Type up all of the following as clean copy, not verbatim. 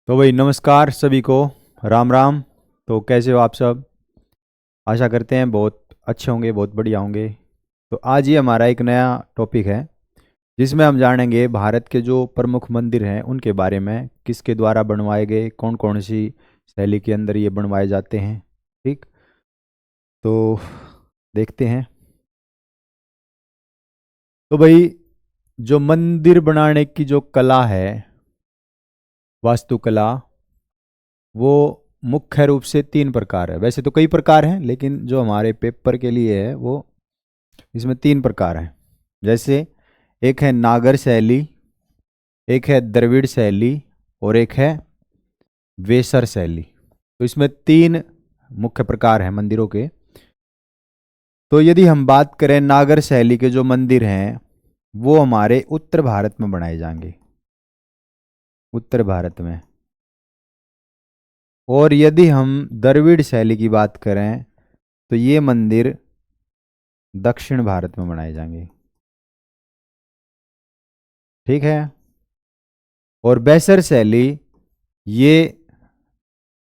तो भाई नमस्कार सभी को। राम राम। तो कैसे हो आप सब? आशा करते हैं बहुत अच्छे होंगे, बहुत बढ़िया होंगे। तो आज ये हमारा एक नया टॉपिक है जिसमें हम जानेंगे भारत के जो प्रमुख मंदिर हैं उनके बारे में, किसके द्वारा बनवाए गए, कौन कौन सी शैली के अंदर ये बनवाए जाते हैं। ठीक। तो देखते हैं। तो भाई जो मंदिर बनाने की जो कला है, वास्तुकला, वो मुख्य रूप से तीन प्रकार है। वैसे तो कई प्रकार हैं लेकिन जो हमारे पेपर के लिए है वो इसमें तीन प्रकार हैं। जैसे एक है नागर शैली, एक है द्रविड़ शैली और एक है वेसर शैली। तो इसमें तीन मुख्य प्रकार हैं मंदिरों के। तो यदि हम बात करें नागर शैली के जो मंदिर हैं वो हमारे उत्तर भारत में बनाए जाएंगे, उत्तर भारत में। और यदि हम द्रविड़ शैली की बात करें तो ये मंदिर दक्षिण भारत में बनाए जाएंगे। ठीक है। और बैसर शैली ये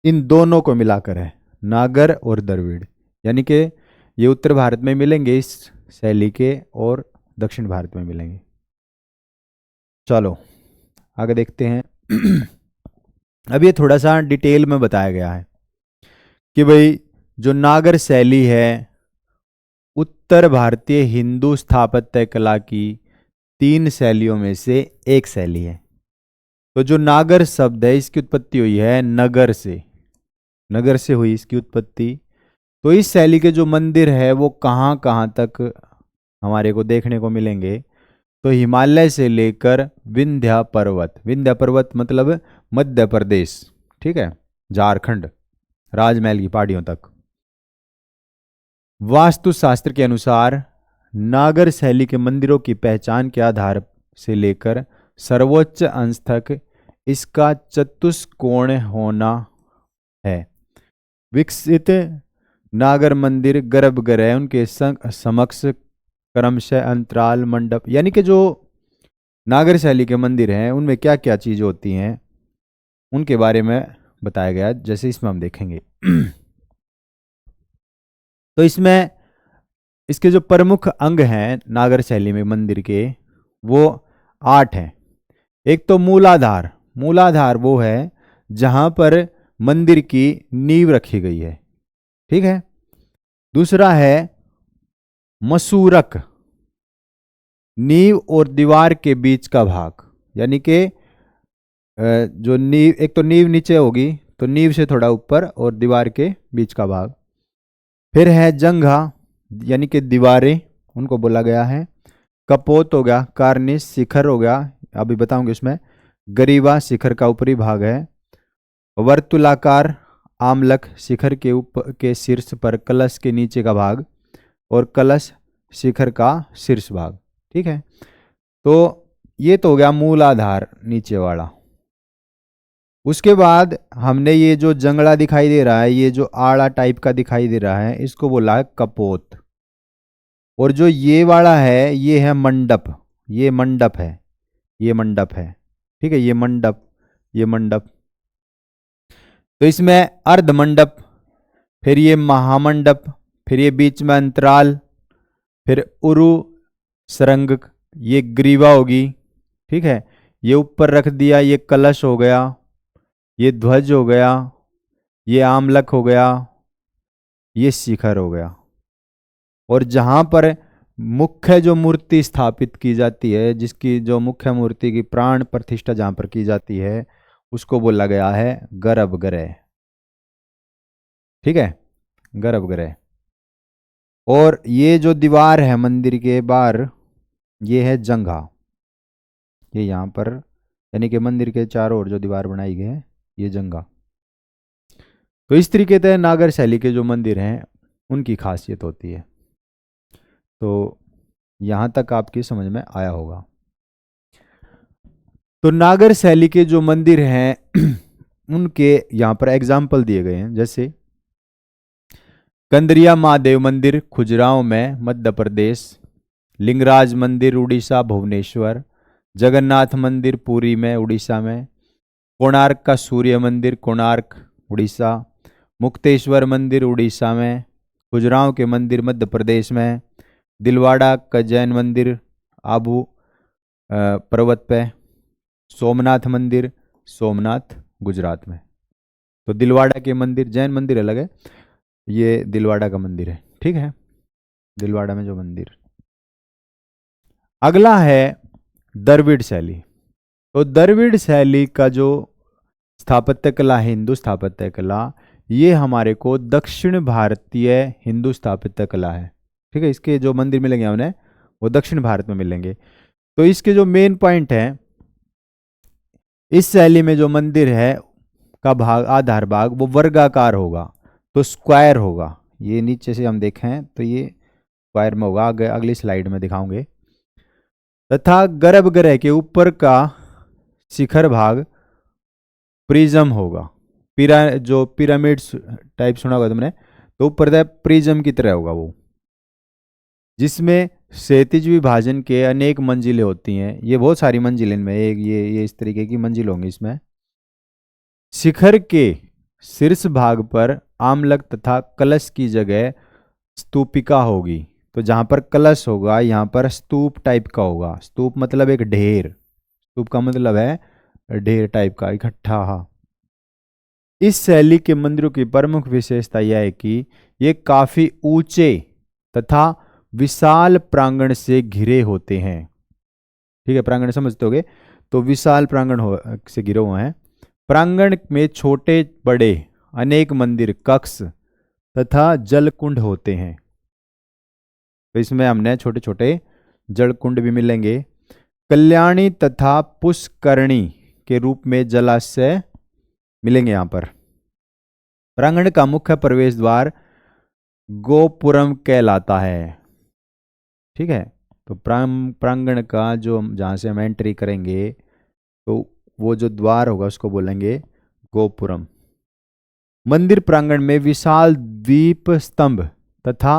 इन दोनों को मिलाकर है, नागर और द्रविड़। यानी कि ये उत्तर भारत में मिलेंगे इस शैली के और दक्षिण भारत में मिलेंगे। चलो आगे देखते हैं। अब ये थोड़ा सा डिटेल में बताया गया है कि भाई जो नागर शैली है उत्तर भारतीय हिंदू स्थापत्य कला की तीन शैलियों में से एक शैली है। तो जो नागर शब्द है इसकी उत्पत्ति हुई है नगर से, नगर से हुई इसकी उत्पत्ति। तो इस शैली के जो मंदिर है वो कहाँ कहाँ तक हमारे को देखने को मिलेंगे? तो हिमालय से लेकर विंध्य पर्वत, विंध्य पर्वत मतलब मध्य प्रदेश, ठीक है, झारखंड, राजमहल की पहाड़ियों तक। वास्तुशास्त्र के अनुसार नागर शैली के मंदिरों की पहचान के आधार से लेकर सर्वोच्च अंश तक इसका चतुष्कोण होना है। विकसित नागर मंदिर गर्भगृह उनके समक्ष क्रमशः अंतराल मंडप, यानी कि जो नागर शैली के मंदिर हैं उनमें क्या क्या चीज़ होती हैं उनके बारे में बताया गया, जैसे इसमें हम देखेंगे। तो इसमें इसके जो प्रमुख अंग हैं नागर शैली में मंदिर के वो 8 हैं। एक तो मूलाधार, मूलाधार वो है जहां पर मंदिर की नींव रखी गई है। ठीक है। दूसरा है मसूरक, नींव और दीवार के बीच का भाग, यानी कि जो नींव, एक तो नींव नीचे होगी तो नींव से थोड़ा ऊपर और दीवार के बीच का भाग। फिर है जंघा यानी कि दीवारें, उनको बोला गया है। कपोत हो गया, कार्निश, शिखर हो गया, अभी बताऊंगे उसमें। गरीबा शिखर का ऊपरी भाग है। वर्तुलाकार आमलक शिखर के ऊपर के शीर्ष पर कलश के नीचे का भाग और कलश शिखर का शीर्ष भाग। ठीक है। तो ये तो हो गया मूल आधार नीचे वाला। उसके बाद हमने ये जो जंगला दिखाई दे रहा है, ये जो आड़ा टाइप का दिखाई दे रहा है, इसको बोला है कपोत। और जो ये वाला है ये है मंडप, ये मंडप है, ये मंडप है। ठीक है, ये मंडप, ये मंडप। तो इसमें अर्ध मंडप, फिर ये महामंडप, फिर ये बीच में अंतराल, फिर उरु सरंग, ये ग्रीवा होगी। ठीक है। ये ऊपर रख दिया, ये कलश हो गया, ये ध्वज हो गया, ये आमलक हो गया, ये शिखर हो गया। और जहां पर मुख्य जो मूर्ति स्थापित की जाती है, जिसकी जो मुख्य मूर्ति की प्राण प्रतिष्ठा जहां पर की जाती है, उसको बोला गया है गर्भगृह। ठीक है, गर्भगृह। और ये जो दीवार है मंदिर के बाहर, ये है जंघा, ये यहाँ पर, यानी कि मंदिर के चारों ओर जो दीवार बनाई गई है ये जंघा। तो इस तरीके से नागर शैली के जो मंदिर हैं उनकी खासियत होती है। तो यहाँ तक आपकी समझ में आया होगा। तो नागर शैली के जो मंदिर हैं उनके यहाँ पर एग्जाम्पल दिए गए हैं। जैसे कंदरिया महादेव मंदिर खुजराहों में मध्य प्रदेश, लिंगराज मंदिर उड़ीसा भुवनेश्वर, जगन्नाथ मंदिर पुरी में उड़ीसा में, कोणार्क का सूर्य मंदिर, कोणार्क उड़ीसा। मुक्तेश्वर मंदिर उड़ीसा में। खजुराहो के मंदिर मध्य प्रदेश में। दिलवाड़ा का जैन मंदिर आबू पर्वत पे। सोमनाथ मंदिर सोमनाथ गुजरात में। तो दिलवाड़ा के मंदिर, जैन मंदिर अलग है, ये दिलवाड़ा का मंदिर है, ठीक है, दिलवाड़ा में जो मंदिर। अगला है द्रविड़ शैली। तो द्रविड़ शैली का जो स्थापत्य कला है, हिंदू स्थापत्य कला, ये हमारे को दक्षिण भारतीय हिंदू स्थापत्य कला है, ठीक है। इसके जो मंदिर मिलेंगे हमें वो दक्षिण भारत में मिलेंगे। तो इसके जो मेन पॉइंट है, इस शैली में जो मंदिर है का भाग, आधार भाग, वो वर्गाकार होगा, तो स्क्वायर होगा। ये नीचे से हम देखें तो ये स्क्वायर में होगा, आगे अगली स्लाइड में दिखाऊंगे। तथा गर्भगृह के ऊपर का शिखर भाग प्रिज्म होगा। जो पिरामिड्स टाइप सुना होगा तुमने, तो ऊपर प्रिज्म की तरह होगा वो, जिसमें क्षैतिज विभाजन के अनेक मंजिलें होती हैं। ये बहुत सारी मंजिलें इनमें, एक ये इस तरीके की मंजिल होंगी इसमें। शिखर के शीर्ष भाग पर आमलक तथा कलश की जगह स्तूपिका होगी। तो जहां पर कलश होगा यहां पर स्तूप टाइप का होगा। स्तूप मतलब एक ढेर, स्तूप का मतलब है ढेर टाइप का, इकट्ठा। हाँ, इस शैली के मंदिरों की प्रमुख विशेषता यह है कि ये काफी ऊंचे तथा विशाल प्रांगण से घिरे होते हैं, ठीक है। प्रांगण समझते होगे, तो विशाल प्रांगण से घिरे हुए हैं। प्रांगण में छोटे बड़े अनेक मंदिर, कक्ष तथा जलकुंड होते हैं। तो इसमें हमने छोटे छोटे जलकुंड भी मिलेंगे। कल्याणी तथा पुष्करणी के रूप में जलाशय मिलेंगे यहां पर। प्रांगण का मुख्य प्रवेश द्वार गोपुरम कहलाता है, ठीक है। तो प्रांगण का जो जहां से हम एंट्री करेंगे, तो वो जो द्वार होगा उसको बोलेंगे गोपुरम। मंदिर प्रांगण में विशाल दीप स्तंभ तथा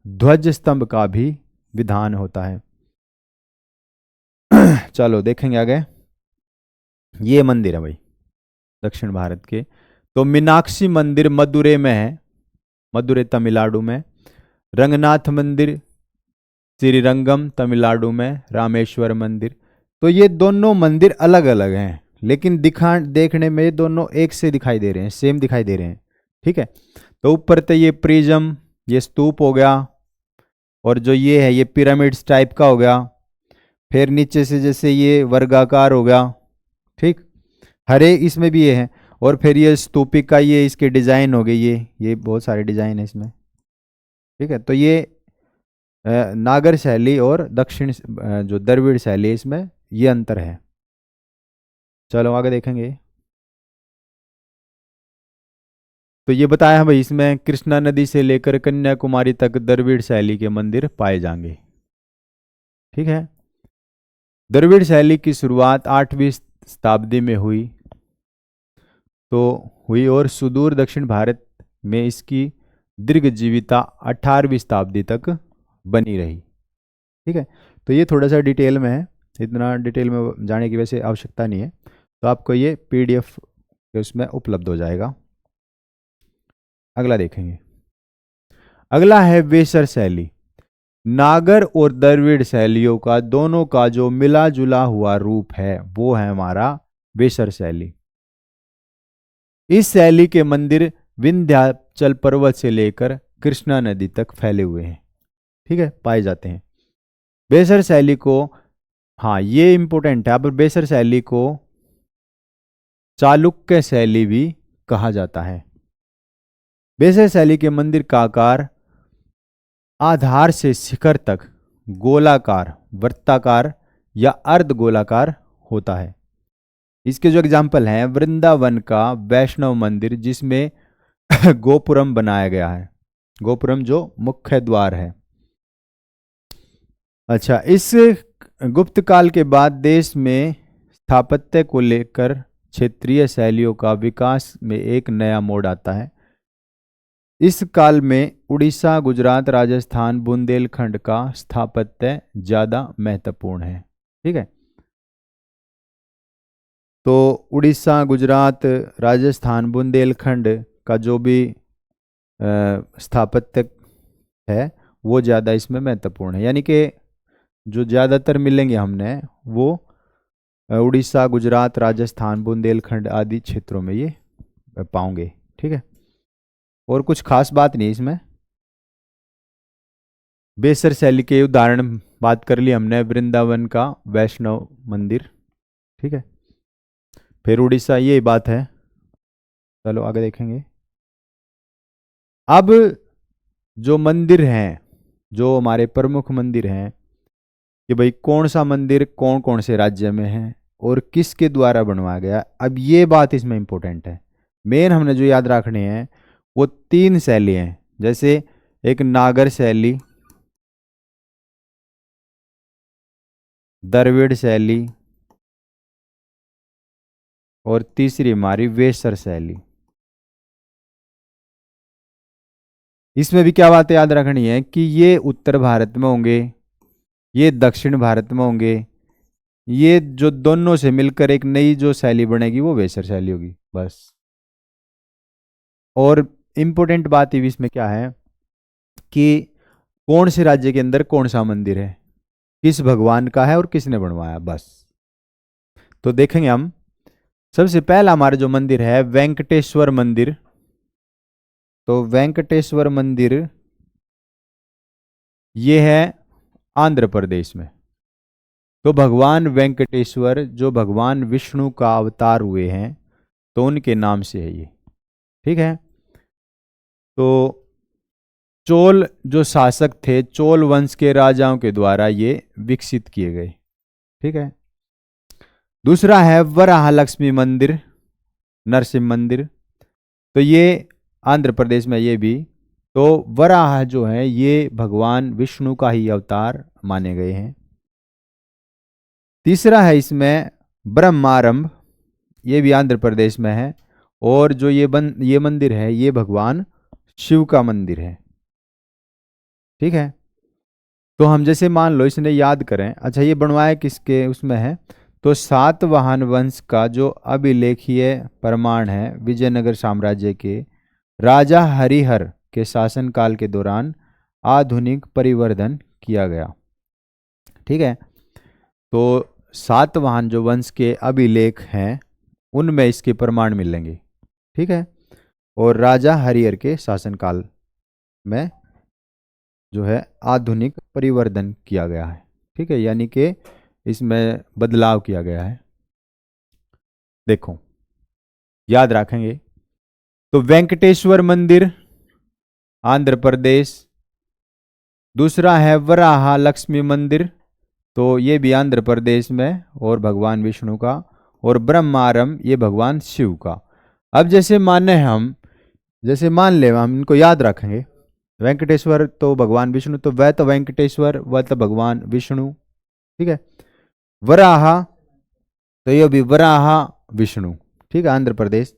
ध्वज स्तंभ का भी विधान होता है। चलो देखेंगे आगे। ये मंदिर है भाई दक्षिण भारत के। तो मीनाक्षी मंदिर मदुरै में है, मदुरै तमिलनाडु में। रंगनाथ मंदिर श्रीरंगम तमिलनाडु में। रामेश्वर मंदिर। तो ये दोनों मंदिर अलग अलग हैं, लेकिन देखने में दोनों एक से दिखाई दे रहे हैं, सेम दिखाई दे रहे हैं, ठीक है। तो ऊपर तो ये प्रिज्म, ये स्तूप हो गया, और जो ये है ये पिरामिड्स टाइप का हो गया। फिर नीचे से जैसे ये वर्गाकार हो गया, ठीक। हरे इसमें भी ये है, और फिर ये स्तूपिका, ये इसके डिजाइन हो गए, ये बहुत सारे डिजाइन है इसमें, ठीक है। तो ये नागर शैली और दक्षिण जो द्रविड़ शैली, इसमें ये अंतर है। चलो आगे देखेंगे। तो ये बताया है भाई, इसमें कृष्णा नदी से लेकर कन्याकुमारी तक द्रविड़ शैली के मंदिर पाए जाएंगे, ठीक है। द्रविड़ शैली की शुरुआत 8वीं शताब्दी में हुई और सुदूर दक्षिण भारत में इसकी दीर्घ जीविता 18वीं शताब्दी तक बनी रही, ठीक है। तो ये थोड़ा सा डिटेल में है, इतना डिटेल में जाने की वैसे आवश्यकता नहीं है, तो आपको ये PDF उसमें उपलब्ध हो जाएगा। अगला देखेंगे। अगला है वेसर शैली। नागर और द्रविड़ शैलियों का दोनों का जो मिला जुला हुआ रूप है वो है हमारा वेसर शैली। इस शैली के मंदिर विंध्याचल पर्वत से लेकर कृष्णा नदी तक फैले हुए हैं, ठीक है, पाए जाते हैं। वेसर शैली को, हाँ ये इंपॉर्टेंट है, अब वेसर शैली को चालुक्य शैली भी कहा जाता है। वेसर शैली के मंदिर का आकार आधार से शिखर तक गोलाकार, वृत्ताकार या अर्ध गोलाकार होता है। इसके जो एग्जाम्पल हैं, वृंदावन का वैष्णव मंदिर जिसमें गोपुरम बनाया गया है, गोपुरम जो मुख्य द्वार है। अच्छा, इस गुप्त काल के बाद देश में स्थापत्य को लेकर क्षेत्रीय शैलियों का विकास में एक नया मोड़ आता है। इस काल में उड़ीसा, गुजरात, राजस्थान, बुंदेलखंड का स्थापत्य ज्यादा महत्वपूर्ण है, ठीक है। तो उड़ीसा, गुजरात, राजस्थान, बुंदेलखंड का जो भी स्थापत्य है वो ज़्यादा इसमें महत्वपूर्ण है। यानी कि जो ज़्यादातर मिलेंगे हमने वो उड़ीसा, गुजरात, राजस्थान, बुंदेलखंड आदि क्षेत्रों में ये पाओगे। ठीक है, और कुछ खास बात नहीं इसमें। बेसर शैली के उदाहरण बात कर ली हमने, वृंदावन का वैष्णव मंदिर। ठीक है, फिर उड़ीसा, ये बात है। चलो आगे देखेंगे। अब जो मंदिर हैं, जो हमारे प्रमुख मंदिर हैं, कि भाई कौन सा मंदिर कौन कौन से राज्य में है और किसके द्वारा बनवाया गया, अब ये बात इसमें इंपॉर्टेंट है। मेन हमने जो याद रखने हैं वो 3 शैली हैं, जैसे एक नागर शैली, द्रविड़ शैली और तीसरी हमारी वेसर शैली। इसमें भी क्या बातें याद रखनी है कि ये उत्तर भारत में होंगे, ये दक्षिण भारत में होंगे, ये जो दोनों से मिलकर एक नई जो शैली बनेगी वो वेसर शैली होगी, बस। और इम्पोर्टेंट बात ये भी इसमें क्या है कि कौन से राज्य के अंदर कौन सा मंदिर है, किस भगवान का है और किसने बनवाया, बस। तो देखेंगे हम, सबसे पहला हमारा जो मंदिर है वेंकटेश्वर मंदिर। तो वेंकटेश्वर मंदिर ये है आंध्र प्रदेश में। तो भगवान वेंकटेश्वर जो भगवान विष्णु का अवतार हुए हैं, तो उनके नाम से है ये। ठीक है, तो चोल जो शासक थे, चोल वंश के राजाओं के द्वारा ये विकसित किए गए। ठीक है, दूसरा है वराह लक्ष्मी मंदिर, नरसिंह मंदिर। तो ये आंध्र प्रदेश में ये भी। तो वराह जो है ये भगवान विष्णु का ही अवतार माने गए हैं। तीसरा है इसमें ब्रह्मारंभ, ये भी आंध्र प्रदेश में है। और जो ये मंदिर है ये भगवान शिव का मंदिर है। ठीक है, तो हम जैसे मान लो इसने याद करें, अच्छा ये बनवाया किसके उसमें है, तो सातवाहन वंश का जो अभिलेखीय प्रमाण है विजयनगर साम्राज्य के राजा हरिहर के शासनकाल के दौरान आधुनिक परिवर्धन किया गया। ठीक है, तो सातवाहन जो वंश के अभिलेख हैं उनमें इसके प्रमाण मिलेंगे। ठीक है, और राजा हरिहर के शासनकाल में जो है आधुनिक परिवर्धन किया गया है। ठीक है, यानी कि इसमें बदलाव किया गया है। देखो याद रखेंगे, तो वेंकटेश्वर मंदिर आंध्र प्रदेश, दूसरा है वराह लक्ष्मी मंदिर, तो ये भी आंध्र प्रदेश में और भगवान विष्णु का, और ब्रह्मारंभ ये भगवान शिव का। अब जैसे माने हम, जैसे मान ले हम इनको याद रखेंगे, वेंकटेश्वर तो भगवान विष्णु, तो वह तो वेंकटेश्वर, वह तो भगवान विष्णु। ठीक है, वराह तो ये भी वराह विष्णु। ठीक है, आंध्र प्रदेश।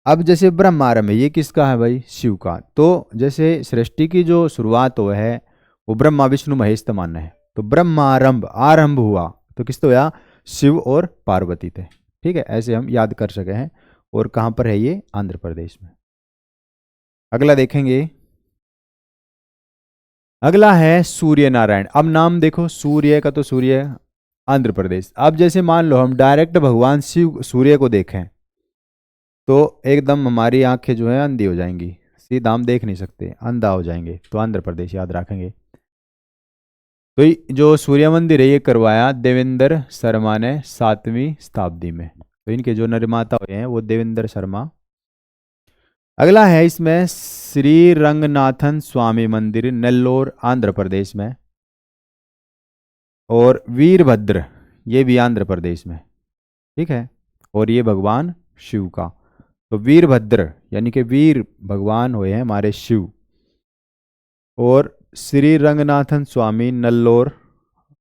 अब जैसे ब्रह्मारंभ है, ये किसका है भाई, शिव का। तो जैसे सृष्टि की जो शुरुआत हो है वो ब्रह्मा विष्णु महेश तो मानना है, तो ब्रह्मारंभ आरंभ हुआ तो किस तो हुआ, शिव और पार्वती थे। ठीक है, ऐसे हम याद कर सके हैं। और कहाँ पर है ये, आंध्र प्रदेश में। अगला देखेंगे, अगला है सूर्य नारायण। अब नाम देखो, सूर्य का तो सूर्य आंध्र प्रदेश। अब जैसे मान लो हम डायरेक्ट भगवान शिव सूर्य को देखें तो एकदम हमारी आंखें जो है अंधी हो जाएंगी, सीधा हम देख नहीं सकते, अंधा हो जाएंगे। तो आंध्र प्रदेश याद रखेंगे। तो जो सूर्य मंदिर है ये करवाया देवेंद्र शर्मा ने 7वीं शताब्दी में। तो इनके जो निर्माता हुए हैं वो देवेंद्र शर्मा। अगला है इसमें श्री रंगनाथन स्वामी मंदिर, नेल्लोर आंध्र प्रदेश में। और वीरभद्र ये भी आंध्र प्रदेश में। ठीक है, और ये भगवान शिव का। तो वीरभद्र यानी कि वीर भगवान हुए हैं हमारे शिव। और श्री रंगनाथन स्वामी नल्लोर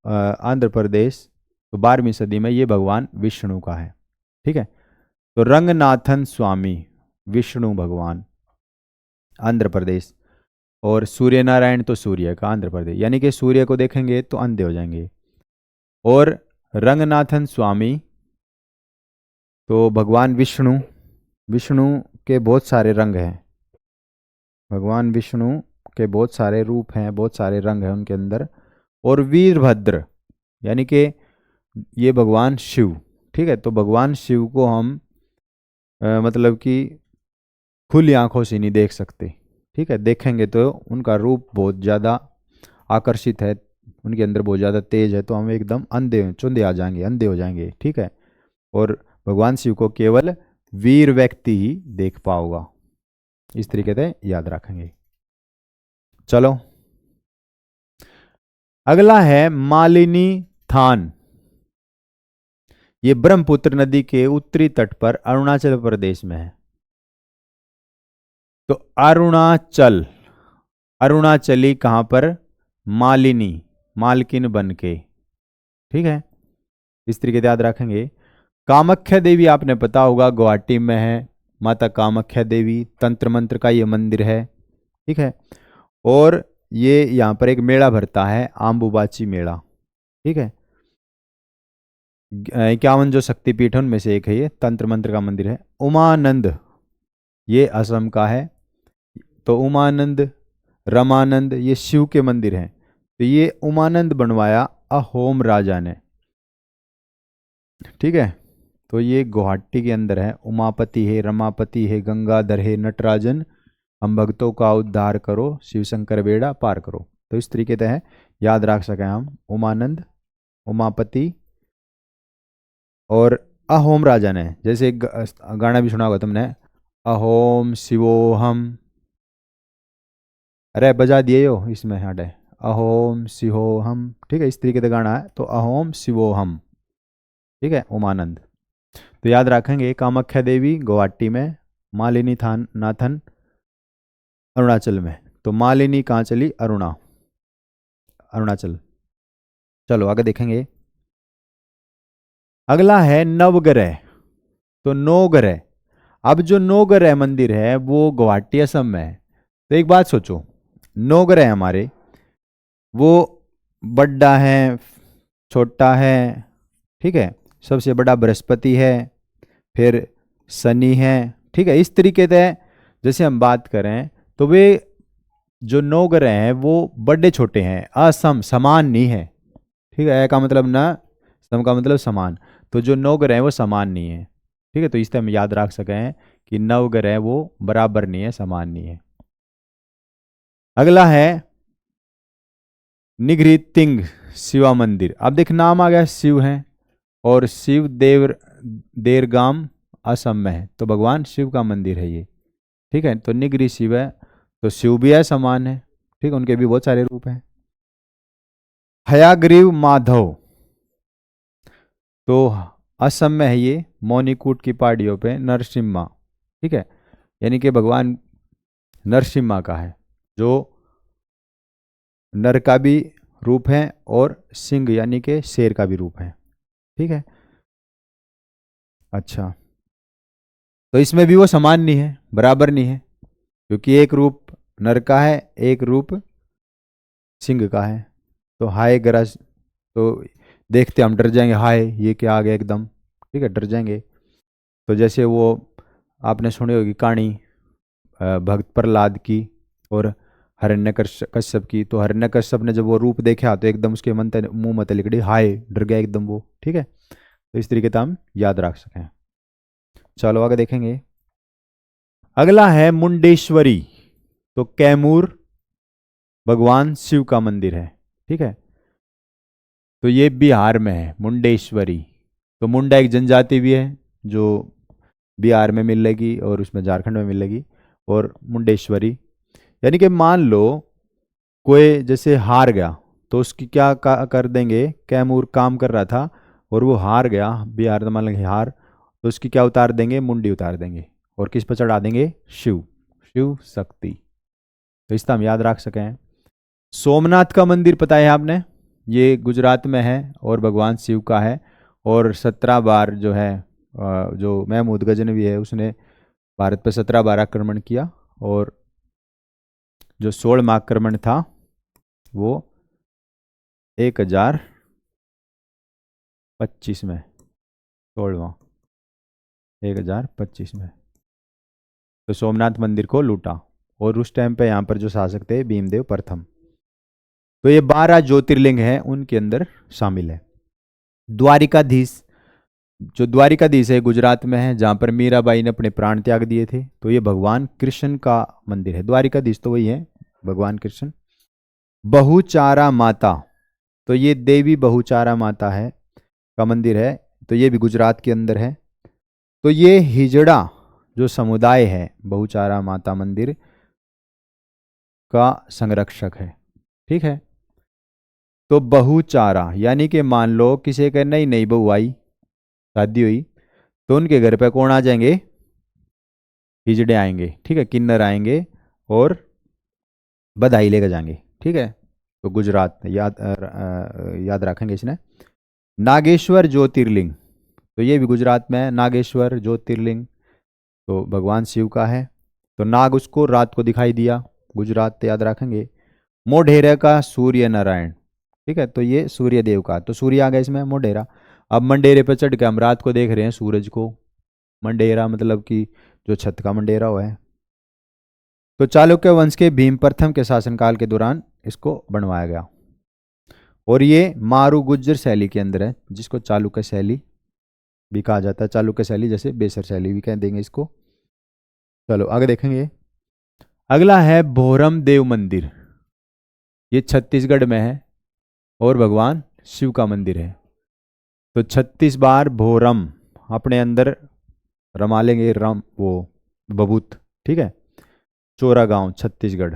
आंध्र प्रदेश, तो 12वीं सदी में ये भगवान विष्णु का है। ठीक है, तो रंगनाथन स्वामी विष्णु भगवान आंध्र प्रदेश। और सूर्य नारायण तो सूर्य का आंध्र प्रदेश, यानी कि सूर्य को देखेंगे तो अंधे हो जाएंगे। और रंगनाथन स्वामी तो भगवान विष्णु, विष्णु के बहुत सारे रंग हैं। भगवान विष्णु के बहुत सारे रूप हैं, बहुत सारे रंग हैं उनके अंदर। और वीरभद्र यानी कि ये भगवान शिव, ठीक है। तो भगवान शिव को हम मतलब कि खुली आंखों से नहीं देख सकते, ठीक है। देखेंगे तो उनका रूप बहुत ज़्यादा आकर्षित है, उनके अंदर बहुत ज़्यादा तेज है, तो हम एकदम अंधे चुंधे आ जाएंगे, अंधे हो जाएंगे, ठीक है। और भगवान शिव को केवल वीर व्यक्ति ही देख पाओगा। इस तरीके से याद रखेंगे। चलो अगला है मालिनी थान। ये ब्रह्मपुत्र नदी के उत्तरी तट पर अरुणाचल प्रदेश में है। तो अरुणाचल, अरुणाचली कहां पर? मालिनी, मालकिन बन के, ठीक है। इस तरीके से याद रखेंगे। कामाख्या देवी आपने पता होगा गुवाहाटी में है। माता कामाख्या देवी तंत्र मंत्र का ये मंदिर है, ठीक है। और ये यहाँ पर एक मेला भरता है, आम्बुबाची मेला, ठीक है। 51 जो शक्तिपीठ है उनमें से एक है ये, तंत्र मंत्र का मंदिर है। उमानंद ये असम का है। तो उमानंद, रमानंद ये शिव के मंदिर हैं। तो ये उमानंद बनवाया अहोम राजा ने, ठीक है। तो ये गुवाहाटी के अंदर है। उमापति है, रमापति है, गंगाधर है, नटराजन, हम भक्तों का उद्धार करो, शिव शंकर बेड़ा पार करो। तो इस तरीके से है, याद रख सकें हम। उमानंद, उमापति और अहोम राजा ने। जैसे एक गाना भी सुना होगा तुमने, अहोम शिवोहम, अरे बजा दिए हो इसमें हटे, अहोम शिवोहम, ठीक है। इस तरीके से गाना है। तो अहोम शिवोहम, ठीक है, उमानंद। तो याद रखेंगे कामाख्या देवी गुवाहाटी में, मालिनी थान नाथन अरुणाचल में। तो मालिनी कहाँ चली? अरुणाचल। चलो आगे देखेंगे। अगला है नवग्रह। तो नौग्रह, अब जो नौग्रह मंदिर है वो गुवाहाटी असम में है। तो एक बात सोचो, नौग्रह हमारे वो बड़ा है, छोटा है, ठीक है। सबसे बड़ा बृहस्पति है, फिर शनि है, ठीक है। इस तरीके से जैसे हम बात करें तो वे जो नौ ग्रह हैं वो बड़े छोटे हैं, असम, समान नहीं है, ठीक है। का मतलब ना, सम का मतलब समान। तो जो नौ ग्रह हैं वो समान नहीं है, ठीक है। तो इससे हम याद रख सकें कि नव ग्रह वो बराबर नहीं है, समान नहीं है। अगला है निगृतिंग शिवा मंदिर। अब देख नाम आ गया, शिव है और शिव देव देरगाम असम में है। तो भगवान शिव का मंदिर है ये, ठीक है। तो निगरी शिव है, तो शिव भी है, समान है, ठीक है। उनके भी बहुत सारे रूप हैं। हयाग्रीव माधव, तो असम में है ये, मौनीकूट की पहाड़ियों पे, नरसिम्हा, ठीक है। यानी कि भगवान नरसिम्हा का है, जो नर का भी रूप है और सिंह यानी कि शेर का भी रूप है, ठीक है। अच्छा, तो इसमें भी वो समान नहीं है, बराबर नहीं है, क्योंकि एक रूप नर का है, एक रूप सिंह का है। तो हाय गरज, तो देखते हम डर जाएंगे, हाय ये क्या आ गया एकदम, ठीक है, डर जाएंगे। तो जैसे वो आपने सुनी होगी कहानी भक्त प्रहलाद की और कश्यप की। तो कश्यप ने जब वो रूप देखा तो एकदम उसके मन मुंह मत लिकड़ी, हाय डर गया एकदम वो, ठीक है। तो इस तरीके से हम याद रख सकें। चलो आगे देखेंगे। अगला है मुंडेश्वरी। तो कैमूर भगवान शिव का मंदिर है, ठीक है। तो ये बिहार में है, मुंडेश्वरी। तो मुंडा एक जनजाति भी है जो बिहार में मिलेगी और उसमें झारखंड में मिलेगी। और मुंडेश्वरी यानी कि मान लो कोई जैसे हार गया तो उसकी क्या कर देंगे, कैमूर काम कर रहा था और वो हार गया, बिहार मान लेंगे हार, तो उसकी क्या उतार देंगे, मुंडी उतार देंगे। और किस पर चढ़ा देंगे? शिव, शिव शक्ति। तो इसका हम याद रख सकें। सोमनाथ का मंदिर पता है आपने, ये गुजरात में है और भगवान शिव का है। और 17 बार जो है जो महमूद गजनवी है उसने भारत पर 17 बार आक्रमण किया। और जो 16वां आक्रमण था वो 1025 में, 16वां। 1025 में तो सोमनाथ मंदिर को लूटा, और उस टाइम पे यहाँ पर जो शासक थे भीमदेव प्रथम। तो ये 12 ज्योतिर्लिंग हैं, उनके अंदर शामिल है। द्वारिकाधीश, जो द्वारिकाधीश है गुजरात में है, जहाँ पर मीराबाई ने अपने प्राण त्याग दिए थे। तो ये भगवान कृष्ण का मंदिर है। द्वारिकाधीश तो वही है, भगवान कृष्ण। बहुचारा माता, तो ये देवी बहुचारा माता है का मंदिर है, तो ये भी गुजरात के अंदर है। तो ये हिजड़ा जो समुदाय है, बहुचारा माता मंदिर का संरक्षक है। ठीक है। तो बहुचारा यानी कि मान लो किसी के नई नई बहू आई, शादी हुई, तो उनके घर पे कौन आ जाएंगे? हिजड़े आएंगे। ठीक है, किन्नर आएंगे और बधाई लेकर जाएंगे। ठीक है, तो गुजरात याद रखेंगे इसने। नागेश्वर ज्योतिर्लिंग, तो ये भी गुजरात में है। नागेश्वर ज्योतिर्लिंग तो भगवान शिव का है। तो नाग उसको रात को दिखाई दिया, गुजरात याद रखेंगे। मोढेरा का सूर्य नारायण, ठीक है, तो ये सूर्य देव का, तो सूर्य आ गया इसमें, मोढेरा। अब मंडेरे पर चढ़ के हम रात को देख रहे हैं सूरज को, मंडेरा मतलब कि जो छत का मंडेरा हुआ है। तो चालुक्य वंश के भीम प्रथम के शासनकाल के दौरान इसको बनवाया गया, और ये मारू गुज्जर शैली के अंदर है, जिसको चालुक्य शैली भी कहा जाता है। चालुक्य शैली जैसे बेसर शैली भी कह देंगे इसको। चलो आगे देखेंगे। अगला है भोरम देव मंदिर, ये छत्तीसगढ़ में है और भगवान शिव का मंदिर है। तो 36 बार भोरम अपने अंदर रमा लेंगे, रम वो बबूत। ठीक है, चोरा गांव छत्तीसगढ़।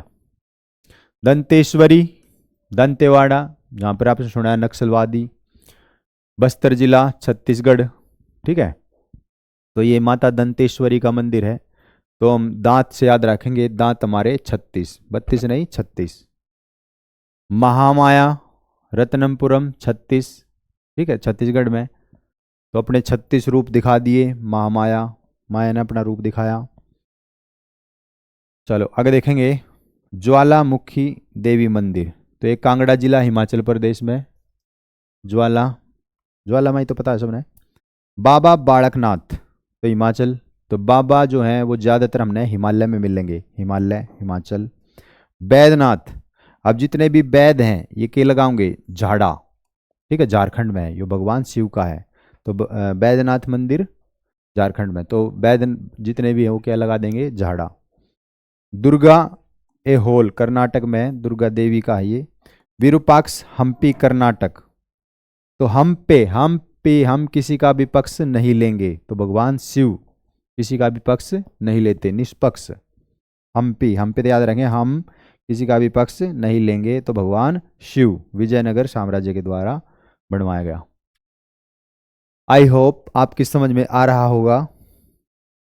दंतेश्वरी, दंतेवाड़ा, जहाँ पर आपने सुना है नक्सलवादी, बस्तर जिला छत्तीसगढ़। ठीक है, तो ये माता दंतेश्वरी का मंदिर है। तो हम दांत से याद रखेंगे, दांत हमारे 36, 32 नहीं 36। महामाया रत्नमपुरम 36, ठीक है, छत्तीसगढ़ में। तो अपने 36 रूप दिखा दिए महामाया, माया ने अपना रूप दिखाया। चलो आगे देखेंगे। ज्वालामुखी देवी मंदिर, तो एक कांगड़ा जिला हिमाचल प्रदेश में। ज्वालामाई तो पता है सबने। बाबा बालकनाथ तो हिमाचल। तो बाबा जो हैं वो ज़्यादातर हमने हिमालय में मिलेंगे, हिमालय हिमाचल। बैद्यनाथ, अब जितने भी वैद हैं ये के लगाओगे? झाड़ा। ठीक है, झारखंड में है, ये भगवान शिव का है। तो बैद्यनाथ मंदिर झारखंड में, तो वैद्य जितने भी हैं वो क्या लगा देंगे? झाड़ा। दुर्गा एहोल कर्नाटक में, दुर्गा देवी का है ये। विरूपाक्ष हम्पी कर्नाटक। तो हम किसी का भी पक्ष नहीं लेंगे, तो भगवान शिव किसी का भी पक्ष नहीं लेते, निष्पक्ष। हम्पी तो याद रखें, हम किसी का भी पक्ष नहीं लेंगे, तो भगवान शिव विजयनगर साम्राज्य के द्वारा बनवाया गया। आई होप आपकी समझ में आ रहा होगा।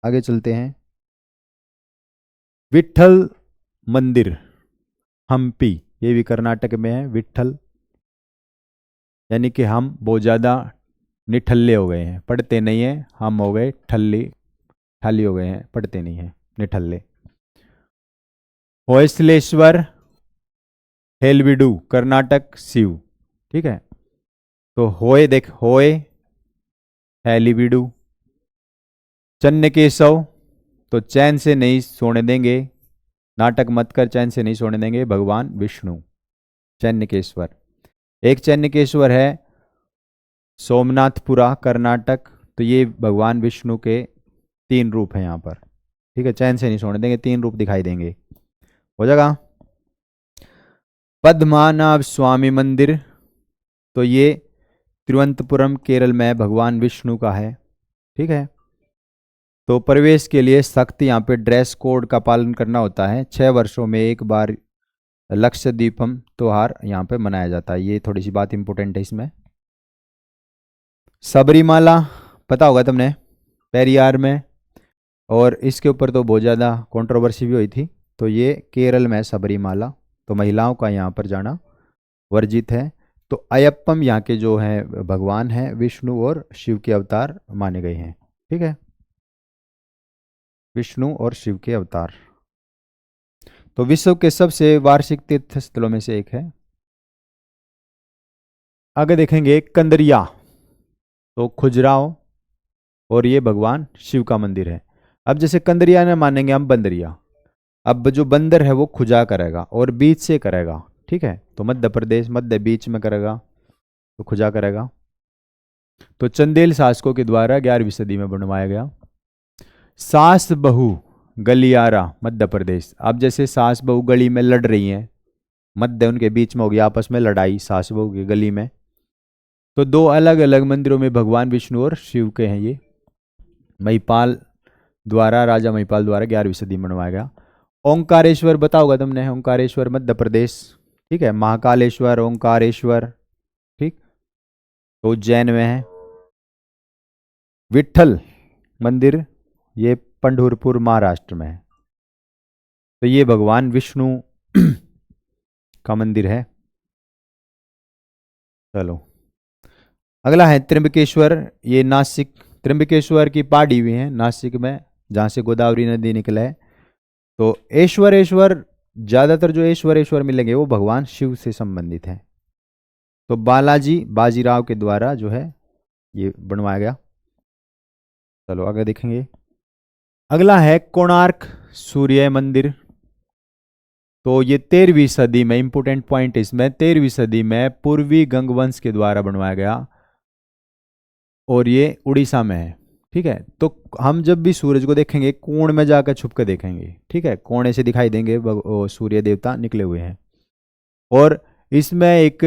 आगे चलते हैं। विट्ठल मंदिर हम्पी, ये भी कर्नाटक में है। विट्ठल यानी कि हम बहुत ज़्यादा निठल्ले हो गए हैं, पढ़ते नहीं हैं, हम हो गए ठाली हो गए हैं, पढ़ते नहीं हैं, निठल्ले। होयसलेश्वर हेलविडू कर्नाटक शिव। ठीक है, तो होए देख, होए हेलीविडू। चन्नकेशव, तो चैन से नहीं सोने देंगे, नाटक मत कर, चैन से नहीं सोने देंगे, भगवान विष्णु चन्नकेश्वर। एक चन्नकेश्वर है सोमनाथपुरा कर्नाटक, तो ये भगवान विष्णु के 3 रूप हैं यहाँ पर। ठीक है, चैन से नहीं सोने देंगे, 3 रूप दिखाई देंगे, हो जाएगा। पद्मनाभ स्वामी मंदिर, तो ये तिरुवनंतपुरम केरल में भगवान विष्णु का है। ठीक है, तो प्रवेश के लिए सख्त यहाँ पे ड्रेस कोड का पालन करना होता है। 6 वर्षों में एक बार लक्षद्वीपम त्योहार यहाँ पे मनाया जाता है। ये थोड़ी सी बात इंपॉर्टेंट है इसमें। सबरीमाला पता होगा तुमने, पेरियार में, और इसके ऊपर तो बहुत ज़्यादा कंट्रोवर्सी भी हुई थी। तो ये केरल में सबरीमाला, तो महिलाओं का यहाँ पर जाना वर्जित है। तो अयप्पम यहाँ के जो हैं भगवान हैं विष्णु और शिव के अवतार माने गए हैं। ठीक है, विष्णु और शिव के अवतार। तो विश्व के सबसे वार्षिक तीर्थ स्थलों में से एक है। आगे देखेंगे कंदरिया, तो खुजराहो और ये भगवान शिव का मंदिर है। अब जैसे कंदरिया ने मानेंगे हम बंदरिया, अब जो बंदर है वो खुजा करेगा और बीच से करेगा, ठीक है, तो मध्य प्रदेश मध्य बीच में करेगा तो खुजा करेगा। तो चंदेल शासकों के द्वारा 11वीं सदी में बनवाया गया। सास बहू गलियारा मध्य प्रदेश, अब जैसे सास बहू गली में लड़ रही हैं, मध्य उनके बीच में होगी आपस में लड़ाई सास बहू की गली में, तो दो अलग अलग मंदिरों में भगवान विष्णु और शिव के हैं ये। महिपाल द्वारा, राजा महिपाल द्वारा 11वीं सदी में बनवाया गया। ओंकारेश्वर बताओगा तुमने, ओंकारेश्वर मध्य प्रदेश, ठीक है, महाकालेश्वर ओंकारेश्वर, ठीक, तो उज्जैन में है। विट्ठल मंदिर ये पंढरपुर महाराष्ट्र में है। तो ये भगवान विष्णु का मंदिर है। चलो अगला है त्र्यंबकेश्वर, ये नासिक, त्र्यंबकेश्वर की पहाड़ी भी है नासिक में जहाँ से गोदावरी नदी निकला है। तो ऐश्वरेश्वर, ज़्यादातर जो ऐश्वरेश्वर मिलेंगे वो भगवान शिव से संबंधित है। तो बालाजी बाजीराव के द्वारा जो है ये बनवाया गया। चलो आगे देखेंगे। अगला है कोणार्क सूर्य मंदिर। तो ये 13वीं सदी में, इंपोर्टेंट पॉइंट इसमें, 13वीं सदी में पूर्वी गंगवंश के द्वारा बनवाया गया और ये उड़ीसा में है, ठीक है। तो हम जब भी सूरज को देखेंगे कोण में जाकर छुप कर देखेंगे, ठीक है, कोने से दिखाई देंगे सूर्य देवता निकले हुए हैं। और इसमें एक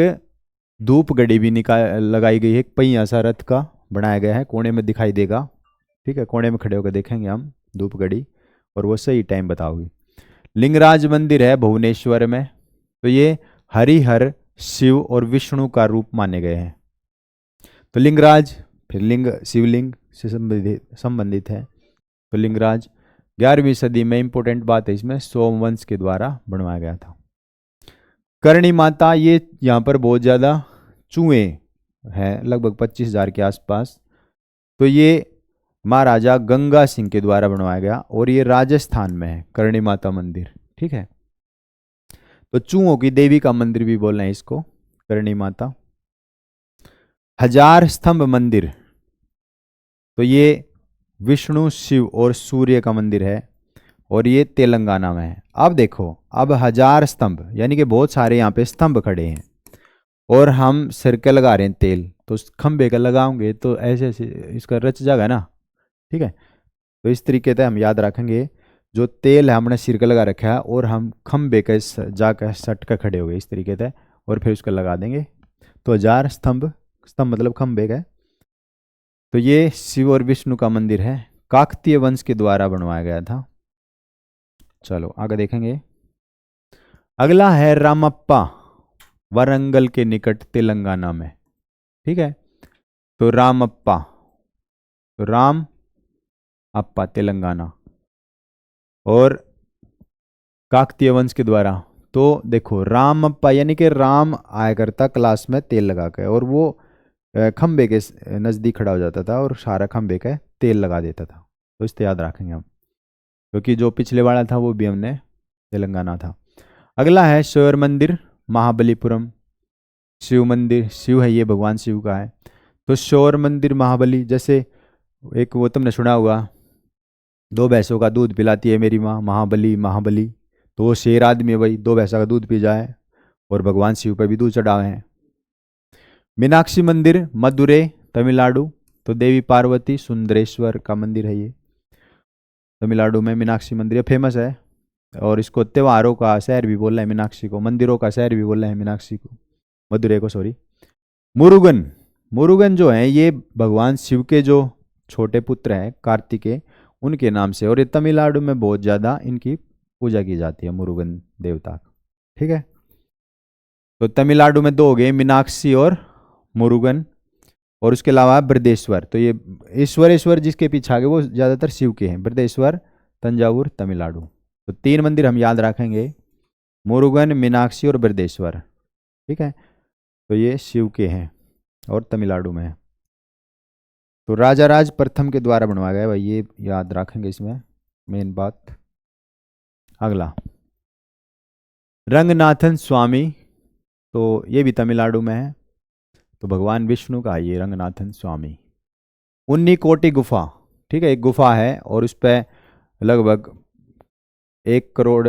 धूप घड़ी भी लगाई गई है, एक पहिया सा रथ का बनाया गया है, कोने में दिखाई देगा, ठीक है, कोने में खड़े होकर देखेंगे हम धूप घड़ी और वो सही टाइम बताओगी। लिंगराज मंदिर है भुवनेश्वर में। तो ये हरिहर शिव और विष्णु का रूप माने गए हैं। तो लिंगराज, फिर लिंग शिवलिंग से संबंधित है। तो लिंगराज 11वीं सदी में, इंपोर्टेंट बात है इसमें, सोमवंश के द्वारा बनवाया गया था। करणी माता, ये यहाँ पर बहुत ज़्यादा चूहे हैं, लगभग 25,000 के आसपास। तो ये महाराजा गंगा सिंह के द्वारा बनवाया गया और ये राजस्थान में है करणी माता मंदिर, ठीक है। तो चूहों की देवी का मंदिर भी बोल रहे हैं इसको, करणी माता। हजार स्तंभ मंदिर, तो ये विष्णु शिव और सूर्य का मंदिर है और ये तेलंगाना में है। अब देखो, अब हजार स्तंभ यानी कि बहुत सारे यहाँ पे स्तंभ खड़े हैं और हम सिर के लगा रहे हैं तेल, तो खंबे का लगाओगे तो ऐसे ऐसे इसका रच जाएगा ना, ठीक है। तो इस तरीके से हम याद रखेंगे, जो तेल है हमने सिर का लगा रखा है और हम खंबे के जाकर सट कर खड़े हो गए इस तरीके से और फिर उसका लगा देंगे। तो हजार स्तंभ, स्तंभ मतलब खंबे का। तो ये शिव और विष्णु का मंदिर है, काकतीय वंश के द्वारा बनवाया गया था। चलो आगे देखेंगे। अगला है रामप्पा, वारंगल के निकट तेलंगाना में, ठीक है। तो रामप्पा, तो राम अप्पा तेलंगाना और काकतीय वंश के द्वारा। तो देखो रामप्पा यानी कि राम आया करता क्लास में तेल लगा के और वो खंबे के नज़दीक खड़ा हो जाता था और सारा खंबे का तेल लगा देता था। तो इससे याद रखेंगे हम, क्योंकि जो पिछले वाला था वो भी हमने तेलंगाना था। अगला है शोर मंदिर महाबलीपुरम, शिव मंदिर, शिव है ये, भगवान शिव का है। तो शोर मंदिर महाबली, जैसे एक वो तुमने सुना होगा, 2 भैंसों का दूध पिलाती है मेरी माँ, महाबली महाबली। तो वो शेर आदमी है भाई, 2 भैंसों का दूध पी जाए और भगवान शिव पर भी दूध चढ़ाए हैं। मीनाक्षी मंदिर मदुरै तमिलनाडु, तो देवी पार्वती सुंदरेश्वर का मंदिर है ये, तमिलनाडु में मीनाक्षी मंदिर फेमस है और इसको त्योहारों का शहर भी बोल रहे हैं मीनाक्षी को, मंदिरों का शहर भी बोल रहे हैं मीनाक्षी को, मदुरै को सॉरी। मुरुगन, मुरुगन जो है ये भगवान शिव के जो छोटे पुत्र हैं कार्तिकेय, उनके नाम से, और ये तमिलनाडु में बहुत ज़्यादा इनकी पूजा की जाती है मुरुगन देवता, ठीक है। तो तमिलनाडु में 2 हो गए, मीनाक्षी और मुरुगन, और उसके अलावा बृहदेश्वर। तो ये ईश्वरेश्वर जिसके पीछे आगे वो ज़्यादातर शिव के हैं, बृहदेश्वर तंजावुर तमिलनाडु। तो 3 मंदिर हम याद रखेंगे, मुरुगन मीनाक्षी और बृहदेश्वर, ठीक है। तो ये शिव के हैं और तमिलनाडु में है। तो राजा राज प्रथम के द्वारा बनवाया गया भाई, ये याद रखेंगे इसमें मेन बात। अगला रंगनाथन स्वामी, तो ये भी तमिलनाडु में है। तो भगवान विष्णु का ये रंगनाथन स्वामी। उन्नीकोटि गुफा, ठीक है, एक गुफा है और उस पर लगभग 1 करोड़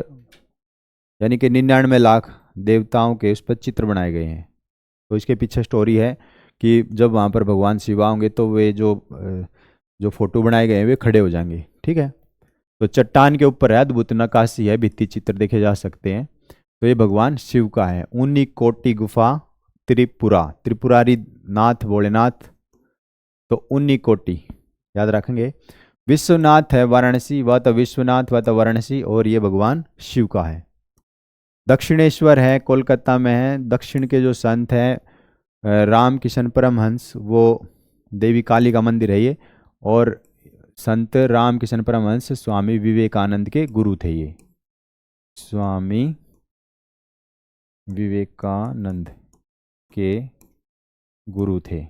यानी कि 99 लाख देवताओं के उस पर चित्र बनाए गए हैं। तो इसके पीछे स्टोरी है कि जब वहाँ पर भगवान शिव होंगे तो वे जो फोटो बनाए गए हैं वे खड़े हो जाएंगे, ठीक है। तो चट्टान के ऊपर है, अद्भुत नक्काशी है, भित्ति चित्र देखे जा सकते हैं। तो ये भगवान शिव का है। उन्नीकोटि गुफा त्रिपुरा, त्रिपुरारी नाथ भोलेनाथ, तो उन्नीकोटि याद रखेंगे। विश्वनाथ है वाराणसी, वह तो विश्वनाथ वह तो वाराणसी, और ये भगवान शिव का है। दक्षिणेश्वर है, कोलकाता में है। दक्षिण के जो संत हैं राम किशन परमहंस, वो देवी काली का मंदिर है ये, और संत राम किशन परमहंस स्वामी विवेकानंद के गुरु थे ये, स्वामी विवेकानंद के गुरु थे,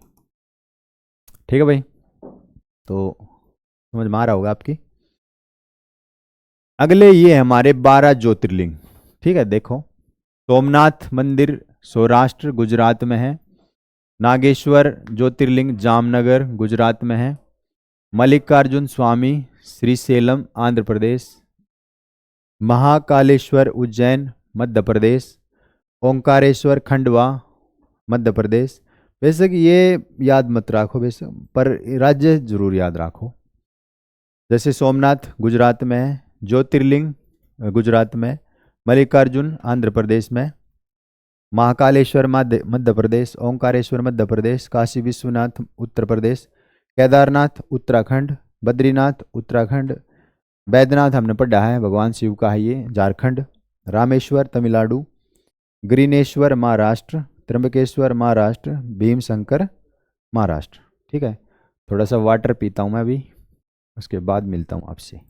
ठीक है भाई। तो समझ में आ रहा होगा आपकी। अगले ये है हमारे 12 ज्योतिर्लिंग, ठीक है। देखो, सोमनाथ मंदिर सौराष्ट्र गुजरात में है। नागेश्वर ज्योतिर्लिंग जामनगर गुजरात में है। मल्लिकार्जुन स्वामी श्रीशैलम आंध्र प्रदेश। महाकालेश्वर उज्जैन मध्य प्रदेश। ओंकारेश्वर खंडवा मध्य प्रदेश। वैसे कि ये याद मत रखो वैसे, पर राज्य जरूर याद रखो। जैसे सोमनाथ गुजरात में है, ज्योतिर्लिंग गुजरात में, मल्लिकार्जुन आंध्र प्रदेश में, महाकालेश्वर मध्य प्रदेश, ओंकारेश्वर मध्य प्रदेश, काशी विश्वनाथ उत्तर प्रदेश, केदारनाथ उत्तराखंड, बद्रीनाथ उत्तराखंड, बैद्यनाथ हमने पढ़ा है भगवान शिव का है ये, झारखंड, रामेश्वर तमिलनाडु, ग्रीनेश्वर महाराष्ट्र, त्र्यंबकेश्वर महाराष्ट्र, भीमशंकर महाराष्ट्र, ठीक है। थोड़ा सा वाटर पीता हूँ मैं अभी, उसके बाद मिलता हूँ आपसे।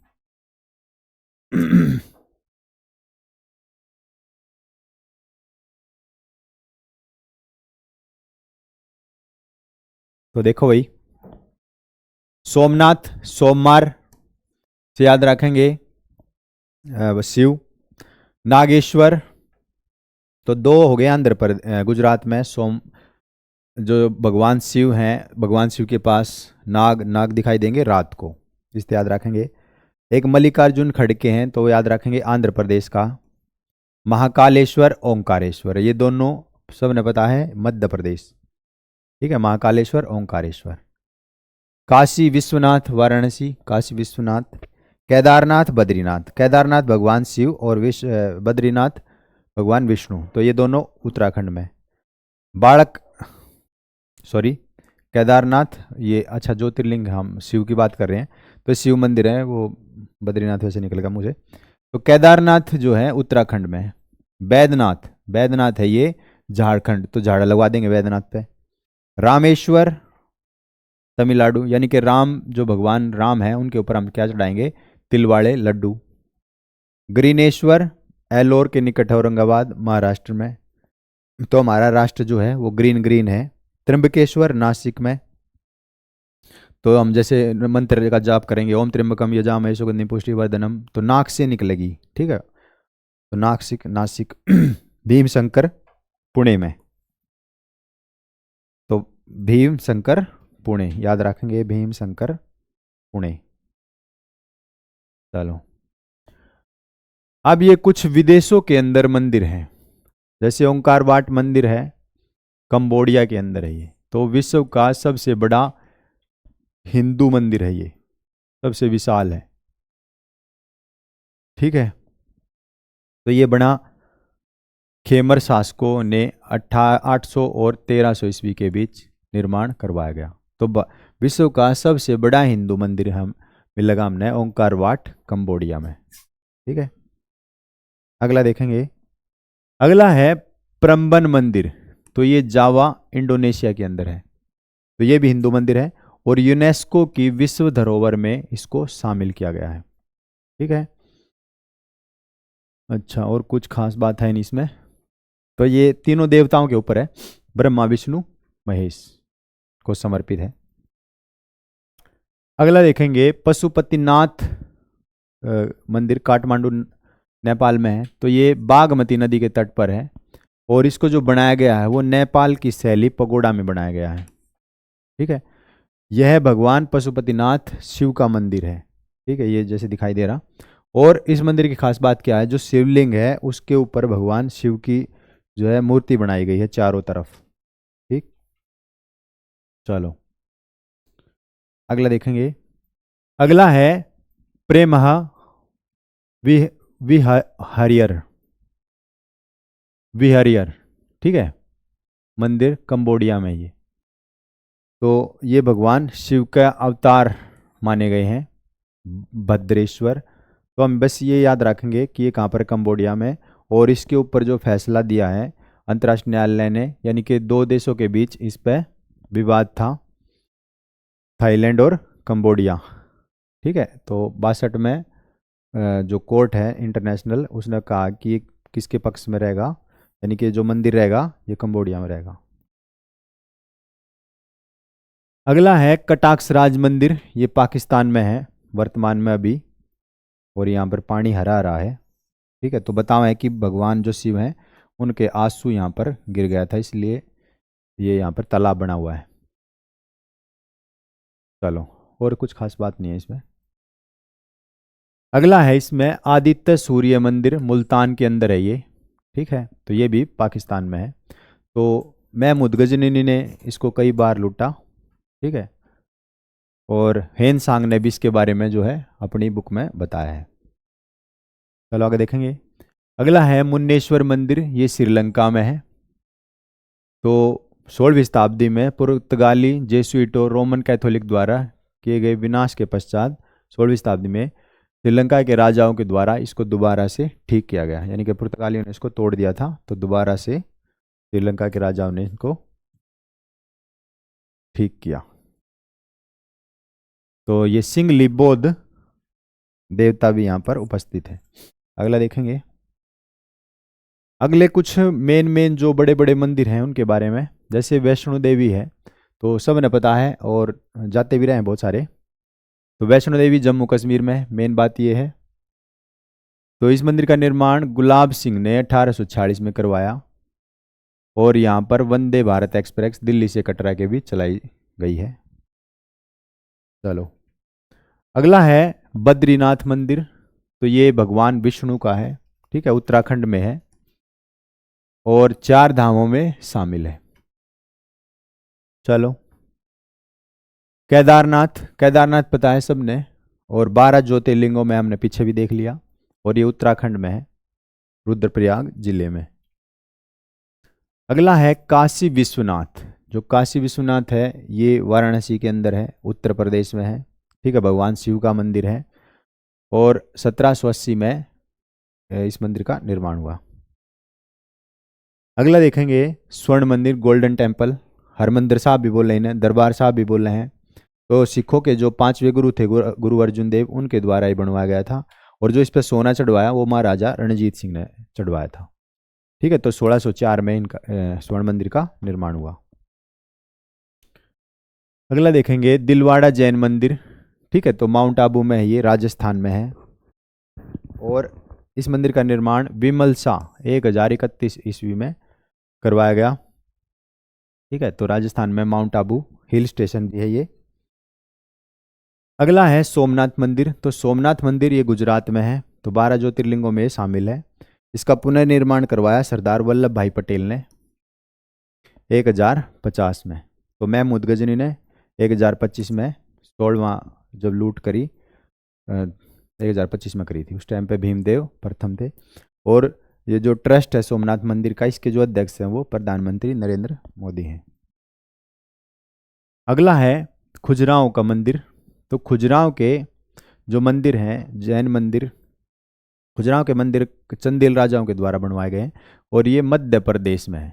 तो देखो भाई, सोमनाथ सोमवार से याद रखेंगे शिव। नागेश्वर तो 2 हो गए आंध्र प्रदेश गुजरात में। सोम जो भगवान शिव हैं, भगवान शिव के पास नाग दिखाई देंगे रात को, इससे याद रखेंगे। एक मल्लिकार्जुन खड़के हैं तो याद रखेंगे आंध्र प्रदेश का। महाकालेश्वर ओंकारेश्वर ये दोनों सबने पता है मध्य प्रदेश, ठीक है। महाकालेश्वर ओंकारेश्वर। काशी विश्वनाथ वाराणसी, काशी विश्वनाथ। केदारनाथ बद्रीनाथ, केदारनाथ भगवान शिव और बद्रीनाथ भगवान विष्णु, तो ये दोनों उत्तराखंड में। केदारनाथ ये अच्छा ज्योतिर्लिंग, हम शिव की बात कर रहे हैं तो शिव मंदिर है, वो बद्रीनाथ वैसे निकलेगा मुझे। तो केदारनाथ जो है उत्तराखंड में है। बैद्यनाथ है ये झारखंड, तो झाड़ा लगवा देंगे बैद्यनाथ पे। रामेश्वर तमिलनाडु, यानी कि राम जो भगवान राम है उनके ऊपर हम क्या चढ़ाएंगे, तिलवाड़े लड्डू। ग्रीनेश्वर एलोर के निकट है औरंगाबाद महाराष्ट्र में, तो हमारा राष्ट्र जो है वो ग्रीन है। त्र्यंबकेश्वर नासिक में, तो हम जैसे मंत्र का जाप करेंगे ओम त्र्यंबकम यजामहे सुगंधिं पुष्टिवर्धनम, तो नाक से निकलेगी, ठीक है। तो नासिक भीमशंकर पुणे में, तो भीमशंकर पुणे याद रखेंगे, भीमशंकर पुणे। चलो, अब ये कुछ विदेशों के अंदर मंदिर हैं, जैसे ओंकार वाट मंदिर है कंबोडिया के अंदर है ये, तो विश्व का सबसे बड़ा हिंदू मंदिर है ये, सबसे विशाल है, ठीक है। तो ये बना खेमर शासकों ने 800 और 1300 ईस्वी के बीच निर्माण करवाया गया। तो विश्व का सबसे बड़ा हिंदू मंदिर हम मिलेगा हमने ओंकार वाट कंबोडिया में, ठीक है। अगला देखेंगे, अगला है प्रम्बन मंदिर, तो ये जावा इंडोनेशिया के अंदर है, तो ये भी हिंदू मंदिर है और यूनेस्को की विश्व धरोहर में इसको शामिल किया गया है, ठीक है। अच्छा, और कुछ खास बात है नहीं इसमें, तो ये तीनों देवताओं के ऊपर है, ब्रह्मा विष्णु महेश को समर्पित है। अगला देखेंगे पशुपतिनाथ मंदिर, काठमांडू नेपाल में है, तो ये बागमती नदी के तट पर है और इसको जो बनाया गया है वो नेपाल की शैली पगोड़ा में बनाया गया है, ठीक है। यह भगवान पशुपतिनाथ शिव का मंदिर है। ठीक है, ये जैसे दिखाई दे रहा। और इस मंदिर की खास बात क्या है, जो शिवलिंग है उसके ऊपर भगवान शिव की जो है मूर्ति बनाई गई है चारों तरफ। ठीक, चलो अगला देखेंगे। अगला है प्रेमहा वि विहरियर विहरियर। ठीक है, मंदिर कंबोडिया में ये। तो ये भगवान शिव का अवतार माने गए हैं, भद्रेश्वर। तो हम बस ये याद रखेंगे कि ये कहाँ पर, कंबोडिया में। और इसके ऊपर जो फैसला दिया है अंतर्राष्ट्रीय न्यायालय ने, यानी कि दो देशों के बीच इस पर विवाद था, थाईलैंड और कंबोडिया। ठीक है, तो 62 में जो कोर्ट है इंटरनेशनल, उसने कहा कि ये किसके पक्ष में रहेगा, यानी कि जो मंदिर रहेगा ये कंबोडिया में रहेगा। अगला है कटाक्ष राज मंदिर। ये पाकिस्तान में है वर्तमान में अभी, और यहाँ पर पानी हरा हरा है। ठीक है, तो बताओ है कि भगवान जो शिव हैं उनके आंसू यहाँ पर गिर गया था, इसलिए ये यहाँ पर तालाब बना हुआ है। चलो, और कुछ खास बात नहीं है इसमें। अगला है इसमें आदित्य सूर्य मंदिर, मुल्तान के अंदर है ये। ठीक है, तो ये भी पाकिस्तान में है। तो महमूद गजनवी ने इसको कई बार लूटा। ठीक है, और हेन सांग ने भी इसके बारे में जो है अपनी बुक में बताया है। चलो आगे देखेंगे। अगला है मुन्नेश्वर मंदिर, ये श्रीलंका में है। तो 16वीं शताब्दी में पुर्तगाली जेसुइट और रोमन कैथोलिक द्वारा किए गए विनाश के पश्चात 16वीं शताब्दी में श्रीलंका के राजाओं के द्वारा इसको दोबारा से ठीक किया गया, यानी कि पुर्तगालियों ने इसको तोड़ दिया था तो दोबारा से श्रीलंका के राजाओं ने इसको ठीक किया। तो ये सिंगलिबोध देवता भी यहाँ पर उपस्थित है। अगला देखेंगे। अगले कुछ मेन जो बड़े बड़े मंदिर हैं उनके बारे में, जैसे वैष्णो देवी है, तो सब ने पता है और जाते भी रहे हैं बहुत सारे। तो वैष्णो देवी जम्मू कश्मीर में, मेन बात ये है। तो इस मंदिर का निर्माण गुलाब सिंह ने 1846 में करवाया, और यहाँ पर वंदे भारत एक्सप्रेस दिल्ली से कटरा के बीच चलाई गई है। चलो अगला है बद्रीनाथ मंदिर। तो ये भगवान विष्णु का है। ठीक है, उत्तराखंड में है और 4 धामों में शामिल है। चलो केदारनाथ, केदारनाथ पता है सबने, और 12 ज्योतिर्लिंगों में हमने पीछे भी देख लिया, और ये उत्तराखंड में है, रुद्रप्रयाग जिले में। अगला है काशी विश्वनाथ। जो काशी विश्वनाथ है ये वाराणसी के अंदर है, उत्तर प्रदेश में है। ठीक है, भगवान शिव का मंदिर है, और 1780 में इस मंदिर का निर्माण हुआ। अगला देखेंगे स्वर्ण मंदिर, गोल्डन टेम्पल। हरमंदिर साहब भी बोल रहे हैं, दरबार साहब भी बोल रहे हैं। तो सिखों के जो 5वें गुरु थे, गुरु अर्जुन देव, उनके द्वारा ही बनवाया गया था। और जो इस पर सोना चढ़वाया वो महाराजा रणजीत सिंह ने चढ़वाया था। ठीक है, तो 1604 में इनका स्वर्ण मंदिर का निर्माण हुआ। अगला देखेंगे दिलवाड़ा जैन मंदिर। ठीक है, तो माउंट आबू में है, ये राजस्थान में है। और इस मंदिर का निर्माण विमल शाह 1031 ईस्वी में करवाया गया। ठीक है, तो राजस्थान में माउंट आबू हिल स्टेशन भी है ये। अगला है सोमनाथ मंदिर। तो सोमनाथ मंदिर ये गुजरात में है, तो 12 ज्योतिर्लिंगों में शामिल है। इसका पुनर्निर्माण करवाया सरदार वल्लभ भाई पटेल ने 1050 में। तो महमूद गजनी ने 1025 में 16वां जब लूट करी 1025 में करी थी, उस टाइम पे भीमदेव प्रथम थे। और ये जो ट्रस्ट है सोमनाथ मंदिर का, इसके जो अध्यक्ष हैं वो प्रधानमंत्री नरेंद्र मोदी हैं। अगला है खुजराहों का मंदिर। तो खुजराहों के जो मंदिर हैं, जैन मंदिर, खुजराहों के मंदिर चंदेल राजाओं के द्वारा बनवाए गए हैं, और ये मध्य प्रदेश में है।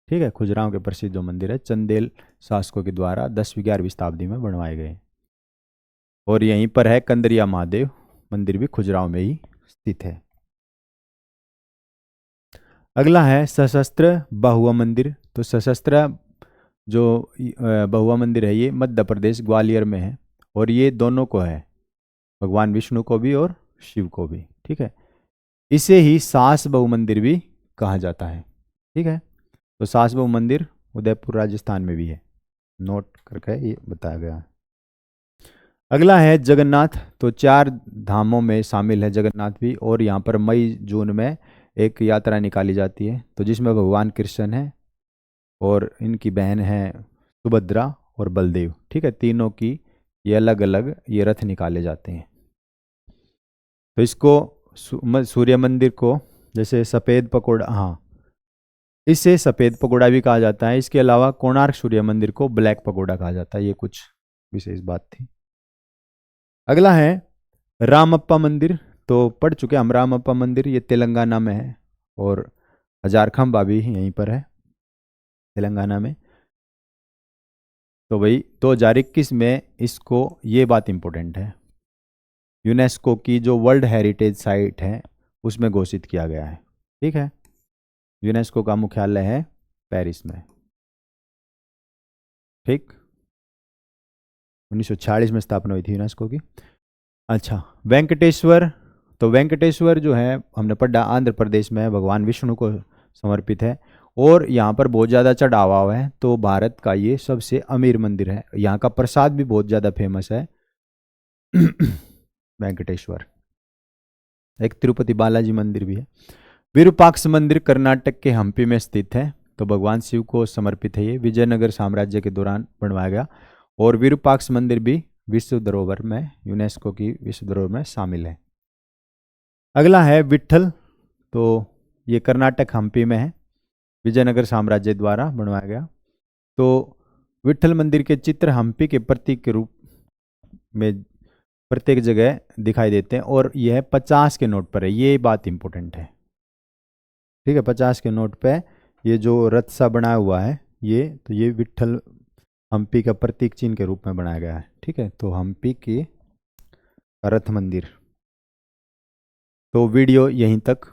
ठीक है, खुजराहों के प्रसिद्ध जो मंदिर है चंदेल शासकों के द्वारा 10वीं 11वीं शताब्दी में बनवाए गए। और यहीं पर है कंदरिया महादेव मंदिर, भी खुजराहों में ही स्थित है। अगला है सशस्त्र बहुआ मंदिर। तो सशस्त्र जो बहुआ मंदिर है ये मध्य प्रदेश ग्वालियर में है, और ये दोनों को है, भगवान विष्णु को भी और शिव को भी। ठीक है, इसे ही सास बहु मंदिर भी कहा जाता है। ठीक है, तो सास बहु मंदिर उदयपुर राजस्थान में भी है, नोट करके ये बताया गया है। अगला है जगन्नाथ। तो 4 धामों में शामिल है जगन्नाथ भी, और यहाँ पर मई जून में एक यात्रा निकाली जाती है, तो जिसमें भगवान कृष्ण है और इनकी बहन है सुभद्रा और बलदेव। ठीक है, तीनों की ये अलग अलग ये रथ निकाले जाते हैं। तो इसको सूर्य मंदिर को जैसे सफ़ेद पकोड़ा, हाँ, इसे सफ़ेद पकोड़ा भी कहा जाता है। इसके अलावा कोणार्क सूर्य मंदिर को ब्लैक पकोड़ा कहा जाता है। ये कुछ विशेष बात थी। अगला है रामप्पा मंदिर। तो पढ़ चुके हम रामप्पा मंदिर, ये तेलंगाना में है, और हजारखंबा भी यहीं पर है तेलंगाना में। तो भाई 2021 में इसको, ये बात इम्पोर्टेंट है, यूनेस्को की जो वर्ल्ड हेरिटेज साइट है उसमें घोषित किया गया है। ठीक है, यूनेस्को का मुख्यालय है पेरिस में। ठीक, 1946 में स्थापना हुई थी यूनेस्को की। अच्छा, वेंकटेश्वर। तो वेंकटेश्वर जो है हमने पढ़ा आंध्र प्रदेश में, भगवान विष्णु को समर्पित है, और यहाँ पर बहुत ज़्यादा चढ़ावा हुआ है। तो भारत का ये सबसे अमीर मंदिर है। यहाँ का प्रसाद भी बहुत ज़्यादा फेमस है। वेंकटेश्वर। एक तिरुपति बालाजी मंदिर भी है। विरूपाक्ष मंदिर कर्नाटक के हम्पी में स्थित है। तो भगवान शिव को समर्पित है। ये विजयनगर साम्राज्य के दौरान बनवाया गया, और विरूपाक्ष मंदिर भी विश्व धरोहर में, यूनेस्को की विश्व धरोहर में शामिल है। अगला है विट्ठल। तो ये कर्नाटक हम्पी में है, विजयनगर साम्राज्य द्वारा बनवाया गया। तो विट्ठल मंदिर के चित्र हम्पी के प्रतीक के रूप में प्रत्येक जगह दिखाई देते हैं, और यह 50 के नोट पर है। ये बात इंपॉर्टेंट है। ठीक है, 50 के नोट पे ये जो रथ सा बनाया हुआ है, तो ये विट्ठल हम्पी का प्रतीक चिन्ह के रूप में बनाया गया है। ठीक है, तो हम्पी की रथ मंदिर। तो वीडियो यहीं तक।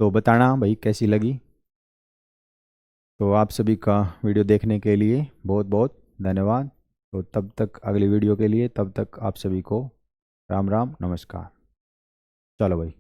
तो बताना भाई कैसी लगी। तो आप सभी का वीडियो देखने के लिए बहुत बहुत धन्यवाद। तो तब तक अगली वीडियो के लिए, तब तक आप सभी को राम राम नमस्कार। चलो भाई।